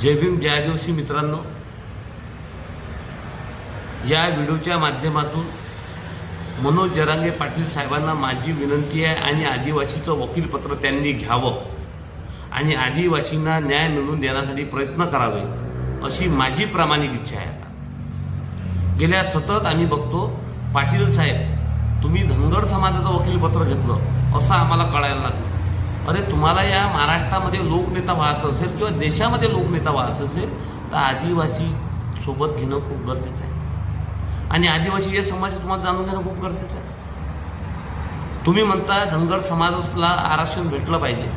जय भीम जय आदिवासी मित्रांनो, या व्हिडिओच्या माध्यमातून मनोज जरांगे पाटील साहेबांना माझी विनंती आहे आणि आदिवासीचं वकीलपत्र त्यांनी घ्यावं आणि आदिवासींना न्याय मिळवून देण्यासाठी प्रयत्न करावे अशी माझी प्रामाणिक इच्छा आहे. आता गेल्या सतत आम्ही बघतो, पाटील साहेब तुम्ही धनगर समाजाचं वकीलपत्र घेतलं असं आम्हाला कळायला लागलं. अरे तुम्हाला या महाराष्ट्रामध्ये लोकनेता व्हायचं असेल किंवा देशामध्ये लोकनेता व्हायचं असेल तर आदिवासी सोबत घेणं खूप गरजेचं आहे आणि आदिवासी समाज तुम्हाला जाणून घेणं खूप गरजेचं आहे. तुम्ही म्हणता धनगर समाजाला आरक्षण भेटलं पाहिजे,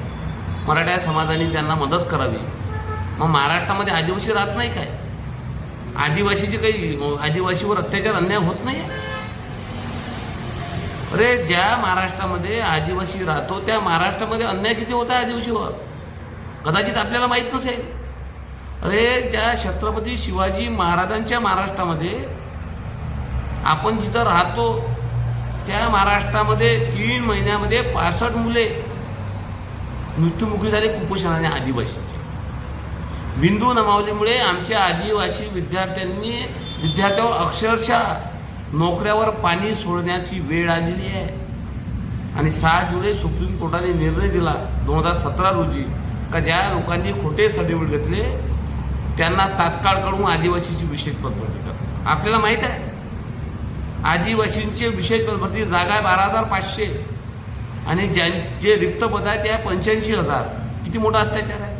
मराठा समाजाने त्यांना मदत करावी. मग महाराष्ट्रामध्ये आदिवासी राहत नाही काय? आदिवासीचे काही आदिवासीवर अत्याचार अन्याय होत नाही? अरे ज्या महाराष्ट्रामध्ये आदिवासी राहतो त्या महाराष्ट्रामध्ये अन्याय किती होत आहे आदिवासीवर कदाचित आपल्याला माहीत नसेल. अरे ज्या छत्रपती शिवाजी महाराजांच्या महाराष्ट्रामध्ये आपण जिथं राहतो त्या महाराष्ट्रामध्ये 3 महिन्यामध्ये 65 मुले मृत्युमुखी झाले कुपोषणाने आदिवासीचे. बिंदू नमावलीमुळे आमच्या आदिवासी विद्यार्थ्यावर अक्षरशः नोकऱ्यावर पाणी सोडण्याची वेळ आलेली आहे. आणि 6 जुलै सुप्रीम कोर्टाने निर्णय दिला 2017 रोजी का ज्या लोकांनी खोटे सर्टिफिकेट घेतले त्यांना तात्काळ काढून आदिवासीची विशेष पदभरती करा. आपल्याला माहीत आहे आदिवासींची विशेष पदभरती जागा आहे 12,500 आणि जे रिक्त पद आहे त्या 85,000. किती मोठा अत्याचार आहे.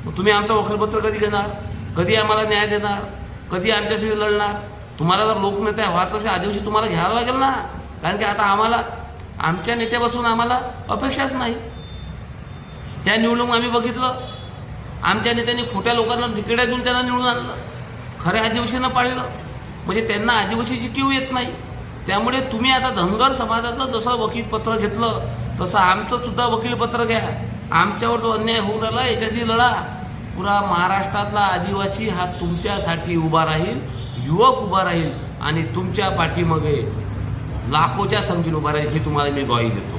मग तुम्ही आमचं वकीलपत्र कधी घेणार? कधी आम्हाला न्याय देणार? कधी आमच्यासाठी लढणार? तुम्हाला जर लोकनेता व्हायचं असेल आदिवासी तुम्हाला घ्यायला लागेल ना, कारण की आता आम्हाला आमच्या नेत्यापासून आम्हाला अपेक्षाच नाही. त्या निवडणूक आम्ही बघितलं, आमच्या नेत्यांनी खोट्या लोकांना तिकिटा देऊन त्यांना निवडून आणलं, खऱ्या आदिवासींना पाळलं. म्हणजे त्यांना आदिवासीची कीव येत नाही. त्यामुळे तुम्ही आता धनगर समाजाचं जसं वकीलपत्र घेतलं तसं आमचं सुद्धा वकीलपत्र घ्या. आमच्यावर जो अन्याय होऊन राहिला याच्याशी लढा. पुरा महाराष्ट्रातला आदिवासी हा तुमच्यासाठी उभा राहील, युवक उभा राहील आणि तुमच्या पाठीमागे लाखोच्या संख्येने उभा राहील ही तुम्हाला मी ग्वाही देतो.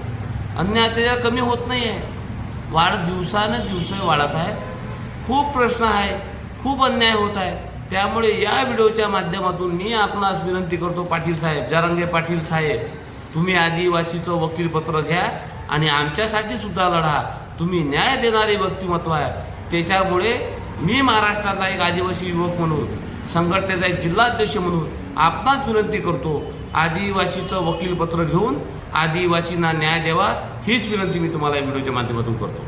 अन्याय अत्याचार कमी होत नाही आहे, दिवसानं दिवस वाढत आहे. खूप प्रश्न आहे, खूप अन्याय होत आहे. त्यामुळे या व्हिडिओच्या माध्यमातून मी आपणास विनंती करतो, पाटील साहेब, जरांगे पाटील साहेब, तुम्ही आदिवासीचं वकीलपत्र घ्या आणि आमच्यासाठी सुद्धा लढा. तुम्ही न्याय देणारे व्यक्तिमत्व आहे. त्याच्यामुळे मी महाराष्ट्रातला एक आदिवासी युवक म्हणून, संघटनेचा एक जिल्हाध्यक्ष म्हणून आपणास विनंती करतो, आदिवासीचं वकीलपत्र घेऊन आदिवासींना न्याय द्यावा हीच विनंती मी तुम्हाला या व्हिडिओच्या माध्यमातून करतो.